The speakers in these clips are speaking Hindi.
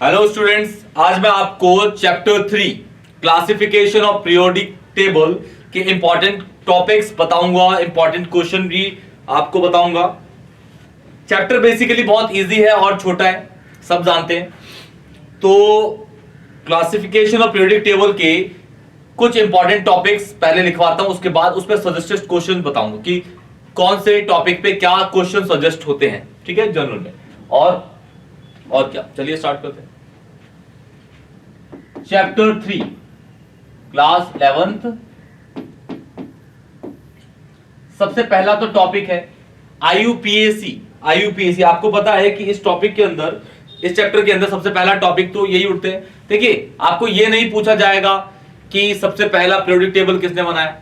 हेलो स्टूडेंट्स, आज मैं आपको chapter 3 classification of periodic table के इंपॉर्टेंट टॉपिक्स बताऊंगा, इंपॉर्टेंट क्वेश्चन भी आपको बताऊंगा। चैप्टर बेसिकली बहुत इजी है और छोटा है, सब जानते हैं। तो क्लासिफिकेशन ऑफ पीरियोडिक टेबल के कुछ इंपॉर्टेंट टॉपिक्स पहले लिखवाता हूं, उसके बाद उस पर सजेस्टेड क्वेश्चन बताऊंगा कि कौन से टॉपिक पे क्या क्वेश्चन सजेस्ट होते हैं, ठीक है, जनरल में। और क्या, चलिए स्टार्ट करते हैं। Chapter 3 class 11th। सबसे पहला तो टॉपिक है आईयूपीएसी। आईयूपीएसी आपको पता है कि इस टॉपिक के अंदर, इस चैप्टर के अंदर सबसे पहला टॉपिक तो यही उठते हैं। देखिए, आपको ये नहीं पूछा जाएगा कि सबसे पहला पीरियोडिक टेबल किसने बनाया।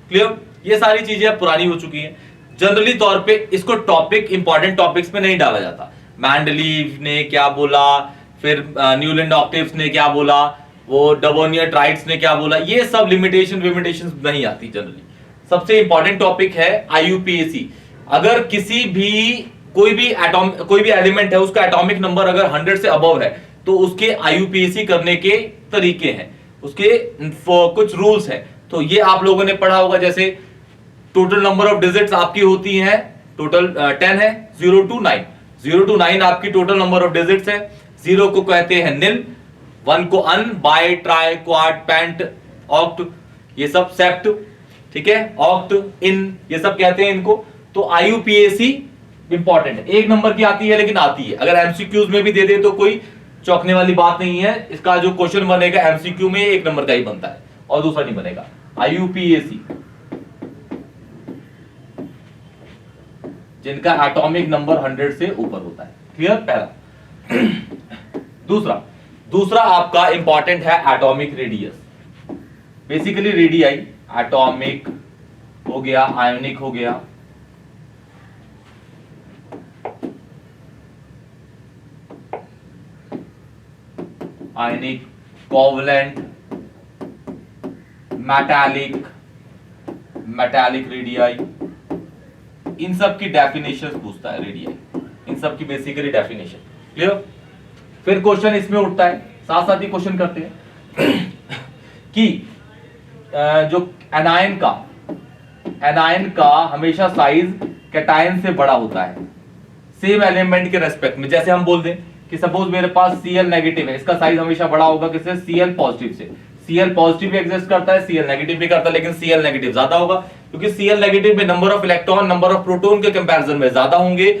क्लियर? ये सारी चीजें पुरानी हो चुकी हैं। जनरली तौर पे इसको टॉपिक, इंपॉर्टेंट टॉपिक्स में नहीं डाला जाता। मैंडलीव ने क्या बोला, फिर न्यूलैंड ऑक्टेव्स ने क्या बोला, वो डबोनियर ट्राइड्स ने क्या बोला, ये सब लिमिटेशंस नहीं आती जनरली। सबसे इंपॉर्टेंट टॉपिक है आईयूपीएसी। अगर किसी भी कोई भी एलिमेंट है, उसका एटॉमिक नंबर अगर 100 से अबव है तो उसके आईयूपीएसी करने के तरीके हैं, उसके कुछ रूल्स हैं। तो ये आप लोगों ने पढ़ा होगा। जैसे टोटल नंबर ऑफ डिजिट्स आपकी होती हैं, टोटल 10 है, 0 to 9। 0 to 9 आपकी टोटल नंबर ऑफ डिजिट्स है। 0 को कहते हैं निल, 1 को un, bi, tri, quad, pent, oct, ये सब सेप्ट, ठीक है, ऑक्ट, इन, ये सब कहते हैं इनको। तो आईयूपीएसी इंपॉर्टेंट है। एक नंबर की आती है लेकिन आती है। अगर एमसीक्यूज में भी दे दे तो कोई चौंकने वाली बात नहीं है। इसका जो क्वेश्चन बनेगा एमसीक्यू में एक नंबर का ही बनता है और दूसरा नहीं बनेगा। आईयूपीएसी जिनका एटॉमिक नंबर 100 से ऊपर होता है। क्लियर? पहला। दूसरा आपका इंपॉर्टेंट है atomic radius. Basically radii, atomic हो गया, आयोनिक हो गया, आयनिक, कोवलेंट, मेटालिक रेडियाई, इन सब की डेफिनेशन पूछता है रेडियाई, इन सब की बेसिकली डेफिनेशन। क्लियर? फिर क्वेश्चन इसमें उठता है, साथ साथ ही क्वेश्चन करते हैं कि जो एनायन का हमेशा साइज कैटायन से बड़ा होता है सेम एलिमेंट के रेस्पेक्ट में। जैसे हम बोल दें कि सपोज मेरे पास Cl नेगेटिव है, इसका साइज हमेशा बड़ा होगा किससे? Cl पॉजिटिव से। Cl पॉजिटिव भी एग्जिस्ट करता है, Cl नेगेटिव भी करता है, लेकिन Cl नेगेटिव ज्यादा होगा क्योंकि Cl नेगेटिव में number of electron number of proton के कंपैरिजन में ज्यादा होंगे।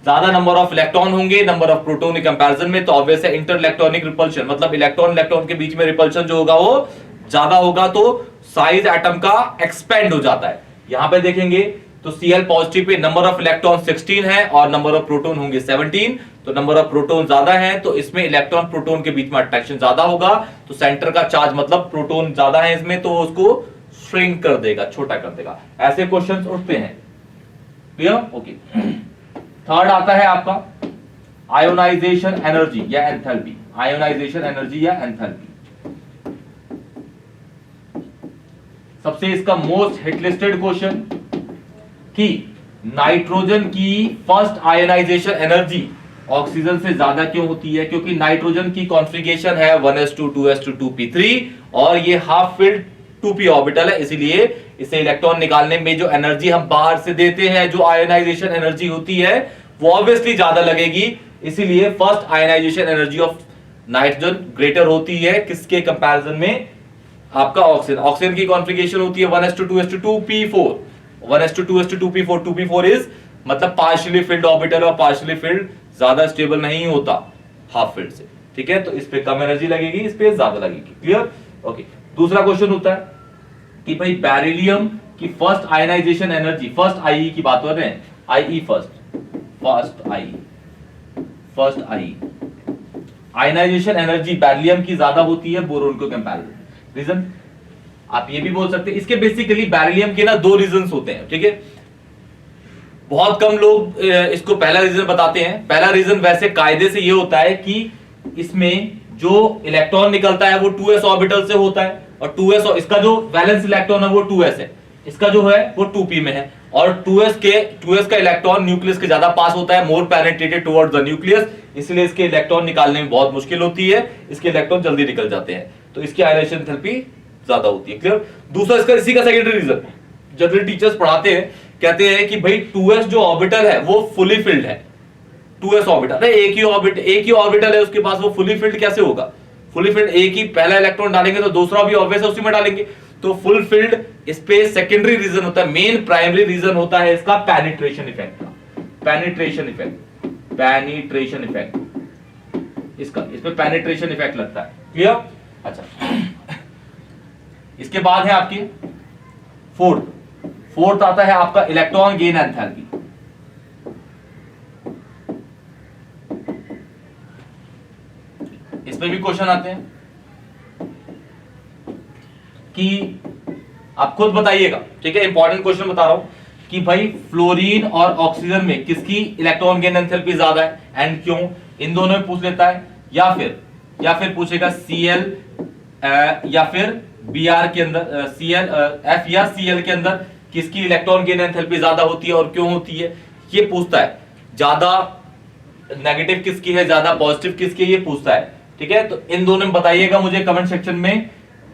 ज्यादा नंबर ऑफ इलेक्ट्रॉन होंगे नंबर ऑफ प्रोटॉन के कंपैरिजन में, तो ऑब्वियस है इंटर इलेक्ट्रॉनिक रिपल्शन, मतलब इलेक्ट्रॉन के बीच में रिपल्शन जो होगा वो ज्यादा होगा, तो साइज एटम का एक्सपेंड हो जाता है। यहां पे देखेंगे तो Cl positive pay number of electron 16 है और नंबर ऑफ प्रोटॉन होंगे 17, तो नंबर ऑफ प्रोटॉन ज्यादा है, तो इसमें इलेक्ट्रॉन प्रोटॉन के बीच में अट्रैक्शन ज्यादा होगा, तो सेंटर का चार्ज मतलब प्रोटॉन ज्यादा है इसमें, तो उसको श्रिंक कर देगा, छोटा कर देगा। ऐसे क्वेश्चंस उठते हैं। क्लियर? ओके। थर्ड आता है आपका आयोनाइजेशन एनर्जी या एंथैल्पी। आयोनाइजेशन एनर्जी या एंथैल्पी सबसे इसका मोस्ट हिटलिस्टेड क्वेश्चन कि नाइट्रोजन की फर्स्ट आयनाइजेशन एनर्जी ऑक्सीजन से ज्यादा क्यों होती है? क्योंकि नाइट्रोजन की कॉन्फ़िगरेशन है 1s2 2s2 2p3 और ये हाफ फिल्ड 2p ऑर्बिटल है, इसीलिए इसे इलेक्ट्रॉन निकालने में जो एनर्जी हम बाहर से देते हैं, जो आयनाइजेशन एनर्जी होती है, वो ऑब्वियसली ज्यादा लगेगी। इसीलिए first ionisation energy of nitrogen greater होती है किसके कंपैरिजन में? आपका ऑक्सीजन। ऑक्सीजन की कॉन्फ़िगरेशन होती है 1s2 2s2 2p4। 1s2 2s2 2p4, 2p4 is मतलब पार्शियली फिल्ड ऑर्बिटल, और पार्शियली फिल्ड ज्यादा स्टेबल नहीं होता हाफ फिल्ड से, ठीक है। तो इस पे कम एनर्जी लगेगी, इस पे ज्यादा लगेगी। क्लियर? ओके। दूसरा क्वेश्चन होता है कि भाई बेरिलियम की first ionisation energy, first IE की बात कर रहे हैं, IE first I ionisation energy beryllium की ज्यादा होती है बोरोन को कंपैरिजन। रीजन आप ये भी बोल सकते हैं। इसके बेसिकली बेरिलियम के ना दो रीजंस होते हैं, ठीक है। बहुत कम लोग इसको पहला रीजन बताते हैं। पहला रीजन वैसे कायदे से ये होता है कि इसमें जो इलेक्ट्रॉन निकलता है वो 2s ऑर्बिटल से होता है, और 2s इसका जो वैलेंस इलेक्ट्रॉन है वो 2s है। इसका जो है वो 2p में है, और 2s का इलेक्ट्रॉन न्यूक्लियस के ज्यादा पास होता है, मोर पेनिट्रेटेड टुवर्ड्स द न्यूक्लियस, इसलिए इसके इलेक्ट्रॉन निकालने में बहुत मुश्किल होती है, इसके इलेक्ट्रॉन जल्दी निकल जाते हैं, तो इसकी आयनाइजेशन एंथैल्पी ज्यादा होती है। क्लियर? दूसरा इसका इसी का सेकेंडरी रीजन, जनरली टीचर्स पढ़ाते हैं, कहते हैं कि भाई 2s जो ऑर्बिटल है वो फुली फिल्ड है। 2s ऑर्बिटल, एक ही ऑर्बिटल है उसके पास, वो फुली फिल्ड कैसे होगा? फुली फिल्ड, एक ही पहला इलेक्ट्रॉन डालेंगे तो दूसरा भी ऑब्वियस है उसी में डालेंगे, तो full filled space secondary reason होता है। मेन प्राइमरी रीजन होता है इसका पेनिट्रेशन इफेक्ट का, पेनिट्रेशन इफेक्ट, इसका इसमें पेनिट्रेशन इफेक्ट लगता है। क्लियर? अच्छा, इसके बाद है आपकी फोर्थ आता है आपका इलेक्ट्रॉन गेन एंथैल्पी। इसमें भी क्वेश्चन आते हैं कि आप खुद बताइएगा, ठीक है, इंपॉर्टेंट क्वेश्चन बता रहा हूं कि भाई फ्लोरीन और ऑक्सीजन में किसकी इलेक्ट्रॉन गेन एंथैल्पी ज्यादा है एंड क्यों, इन दोनों में पूछ लेता है, या फिर पूछेगा Cl या फिर Br के अंदर F या Cl के अंदर किसकी इलेक्ट्रॉन गेन एंथैल्पी ज्यादा होती है और क्यों होती है, ये पूछता है। ज्यादा नेगेटिव किसकी है, ज्यादा पॉजिटिव किसकी है, ये पूछता है। ठीक है, तो इन दोनों में बताइएगा मुझे कमेंट सेक्शन में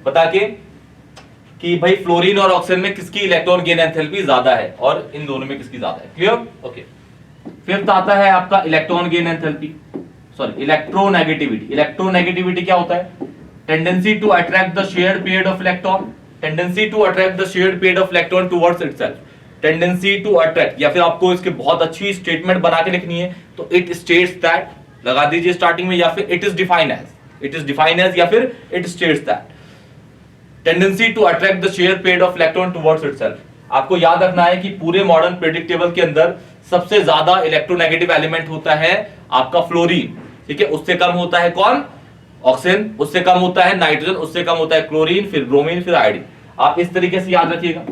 बता के कि भाई फ्लोरीन और ऑक्सीजन में किसकी इलेक्ट्रॉन गेन एंथैल्पी ज्यादा है और इन दोनों में किसकी ज्यादा है। क्लियर? ओके। फिफ्थ आता है आपका electron gain enthalpy, sorry electronegativity. Electronegativity क्या होता है? Tendency to attract the shared paired of electron, tendency to attract the shared paired of electron towards itself, tendency to attract, या फिर आपको इसके बहुत अच्छी स्टेटमेंट बना के लिखनी है तो इट स्टेट्स दैट लगा दीजिए स्टार्टिंग में, या फिर इट इज डिफाइंड एज, या फिर it states that tendency to attract the share paired of electron towards itself. आपको याद रखना है कि पूरे मॉडर्न पीरियोडिक टेबल के अंदर सबसे ज्यादा इलेक्ट्रोनेगेटिव एलिमेंट होता है आपका फ्लोरीन, ठीक है, उससे कम होता है कौन? ऑक्सीजन, उससे कम होता है नाइट्रोजन, उससे कम होता है क्लोरीन, फिर ब्रोमीन, फिर आयोडीन। आप इस तरीके से याद रखिएगा।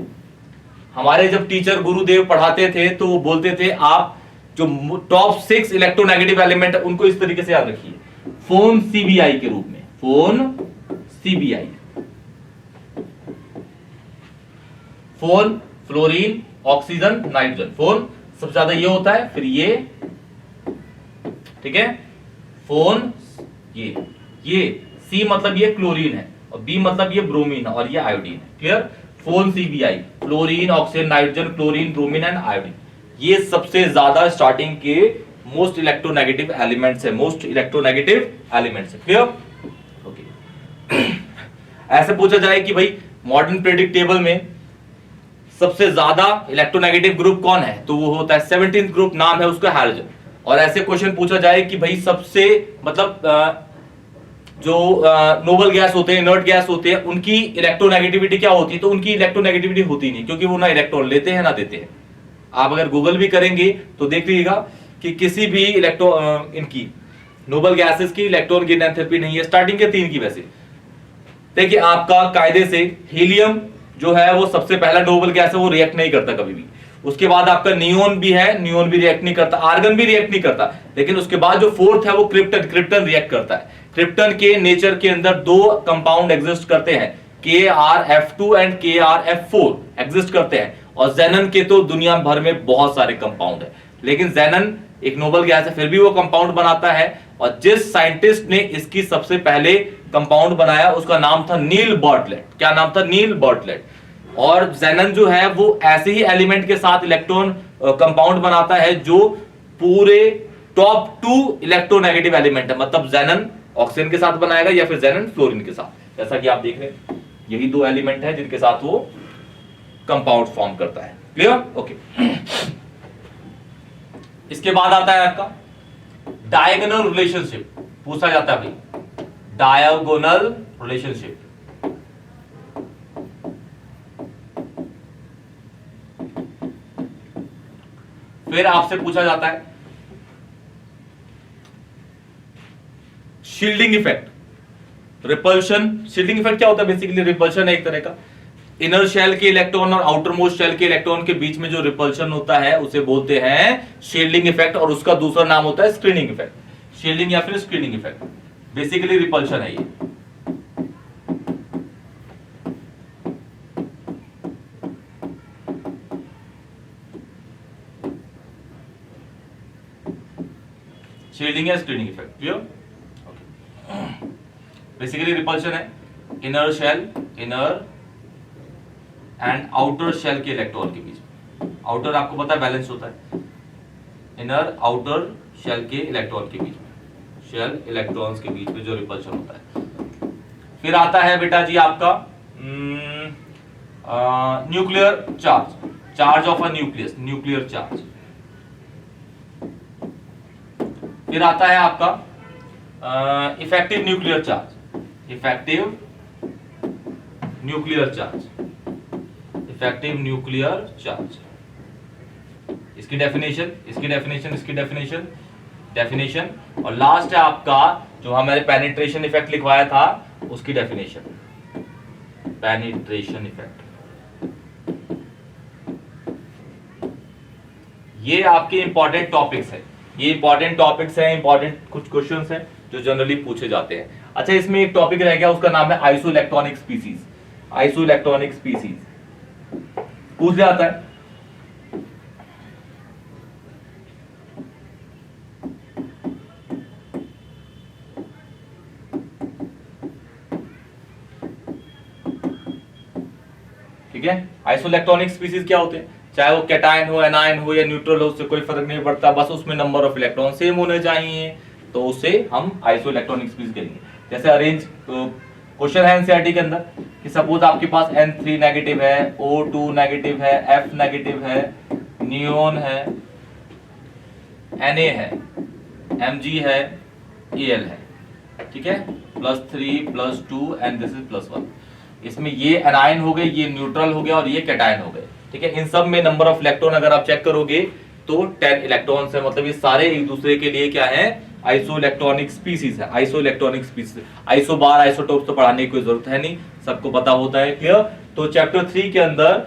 हमारे जब टीचर गुरुदेव पढ़ाते थे तो वो बोलते थे आप जो टॉप 6 इलेक्ट्रोनेगेटिव एलिमेंट है उनको इस तरीके से याद रखिए, फोन सीबीआई के रूप में, phone CBI, phone, fluorine, oxygen, nitrogen. Phone सबसे ज्यादा ये होता है, फिर ये, ठीक है, फोन, ये सी मतलब ये क्लोरीन है और बी मतलब ये ब्रोमीन है और ये आयोडीन है। Clear? Phone CBI, fluorine, oxygen, nitrogen, chlorine, bromine and iodine, ये सबसे ज्यादा स्टार्टिंग के मोस्ट इलेक्ट्रोनेगेटिव एलिमेंट्स है, मोस्ट इलेक्ट्रोनेगेटिव एलिमेंट्स है। क्लियर? ओके। ऐसे पूछा जाए कि भाई मॉडर्न पीरियोडिक टेबल में सबसे ज्यादा इलेक्ट्रोनेगेटिव ग्रुप कौन है, तो वो होता है 17th ग्रुप, नाम है उसका हैलोजन। और ऐसे क्वेश्चन पूछा जाए कि भाई सबसे मतलब जो नोबल गैस होते हैं, इनर्ट गैस होते हैं, उनकी इलेक्ट्रोनेगेटिविटी क्या होती है, तो उनकी इलेक्ट्रोनेगेटिविटी होती नहीं, क्योंकि वो ना इलेक्ट्रॉन लेते हैं ना देते हैं। आप अगर गूगल भी करेंगे तो देख लीजिएगा कि किसी भी इनकी नोबल गैसेस की इलेक्ट्रॉन गेन एंथैल्पी नहीं है, स्टार्टिंग के 3 की। वैसे देखिए आपका कायदे से हीलियम जो है वो सबसे पहला नोबल गैस है, वो रिएक्ट नहीं करता कभी भी। उसके बाद आपका नियोन भी है, नियोन भी रिएक्ट नहीं करता, आर्गन भी रिएक्ट नहीं करता। लेकिन उसके बाद जो फोर्थ है वो क्रिप्टन रिएक्ट करता है। क्रिप्टन के नेचर के अंदर 2 कंपाउंड एग्जिस्ट करते हैं, KrF2 एंड KrF4 एग्जिस्ट करते हैं। और जेनन के तो दुनिया भर में बहुत सारे कंपाउंड है, लेकिन जेनन एक नोबल गैस है, फिर भी वो कंपाउंड बनाता है। और जिस साइंटिस्ट ने इसकी सबसे पहले कंपाउंड बनाया उसका नाम था नील बर्टलेट। क्या नाम था? नील बर्टलेट। और जेनन जो है वो ऐसे ही एलिमेंट के साथ इलेक्ट्रॉन कंपाउंड बनाता है जो पूरे टॉप 2 इलेक्ट्रोनेगेटिव एलिमेंट है। मतलब जेनन ऑक्सीजन के साथ बनाएगा या फिर जेनन फ्लोरीन के साथ, जैसा कि आप देख रहे हैं यही 2 एलिमेंट है जिनके साथ वो कंपाउंड फॉर्म करता है। क्लियर? ओके। इसके बाद आता है आपका डायगोनल रिलेशनशिप, पूछा जाता है भाई डायगोनल रिलेशनशिप। फिर आपसे पूछा जाता है shielding effect, repulsion. Shielding effect क्या होता है? बेसिकली रिपल्शन है एक तरह का, इनर शेल के इलेक्ट्रॉन और आउटर मोस्ट शेल के इलेक्ट्रॉन के बीच में जो रिपल्शन होता है उसे बोलते हैं शील्डिंग इफेक्ट। और उसका दूसरा नाम होता है स्क्रीनिंग इफेक्ट, शील्डिंग या फिर स्क्रीनिंग इफेक्ट। बेसिकली रिपल्शन है ये। शील्डिंग या screening effect. Clear? Basically repulsion है inner shell, inner and outer shell के इलेक्ट्रॉन के बीच। आउटर आपको पता है बैलेंस होता है, इनर आउटर शेल के इलेक्ट्रॉन के बीच में, शेल इलेक्ट्रॉन्स के बीच में जो रिपल्शन होता है। फिर आता है बेटा जी आपका nuclear charge, charge of a nucleus, nuclear charge. फिर आता है आपका effective nuclear charge, effective nuclear charge, effective nuclear charge. इसकी डेफिनेशन, इसकी डेफिनेशन, इसकी डेफिनेशन, डेफिनेशन, और लास्ट है आपका जो हमारे पेनिट्रेशन इफेक्ट लिखवाया था उसकी डेफिनेशन, पेनिट्रेशन इफेक्ट। ये आपके इंपॉर्टेंट टॉपिक्स है, ये इंपॉर्टेंट टॉपिक्स हैं, इंपॉर्टेंट कुछ क्वेश्चंस हैं जो जनरली पूछे जाते हैं। अच्छा, इसमें एक टॉपिक रह गया, उसका नाम है आइसोइलेक्ट्रॉनिक स्पीसीज। आइसोइलेक्ट्रॉनिक स्पीसीज पूछ जाता है। ठीक है, आइसोइलेक्ट्रॉनिक स्पीसीज क्या होते हैं? चाहे वो कैटायन हो, एनायन हो या न्यूट्रल हो, उससे कोई फर्क नहीं पड़ता, बस उसमें नंबर ऑफ इलेक्ट्रॉन सेम होने चाहिए, तो उसे हम आइसोइलेक्ट्रॉनिक स्पीसीज कहेंगे। जैसे अरेंज क्वेश्चन है एनसीईआरटी के अंदर कि सपोज आपके पास N3 नेगेटिव है, O2 नेगेटिव है, F नेगेटिव है, नियोन है, Na है, Mg है, Al है, ठीक है, +3 +2 एंड दिस इज +1। इसमें ये एनायन हो गए, ये न्यूट्रल हो गया और ये कैटायन हो गए, ठीक है। इन सब में नंबर ऑफ इलेक्ट्रॉन अगर आप चेक करोगे तो 10 इलेक्ट्रॉन्स है, मतलब ये सारे एक दूसरे के लिए क्या है? आइसोइलेक्ट्रॉनिक स्पीसीज है, आइसोइलेक्ट्रॉनिक स्पीसीज। आइसोबार, आइसोटोप तो पढ़ाने की कोई जरूरत है नहीं, सबको पता होता है। क्लियर? तो चैप्टर 3 के अंदर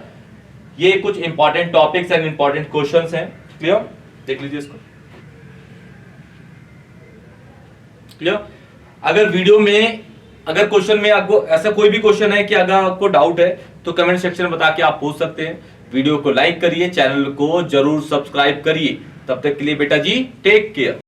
ये कुछ important topics and important questions हैं। क्लियर? देख लीजिए इसको। क्लियर? अगर वीडियो में, अगर क्वेश्चन में आपको ऐसा कोई भी क्वेश्चन है कि अगर आपको डाउट है तो कमेंट सेक्शन में बता के आप पूछ सकते हैं। वीडियो को लाइक करिए, चैनल को जरूर सब्सक्राइब करिए। तब तक के लिए बेटा जी टेक केयर।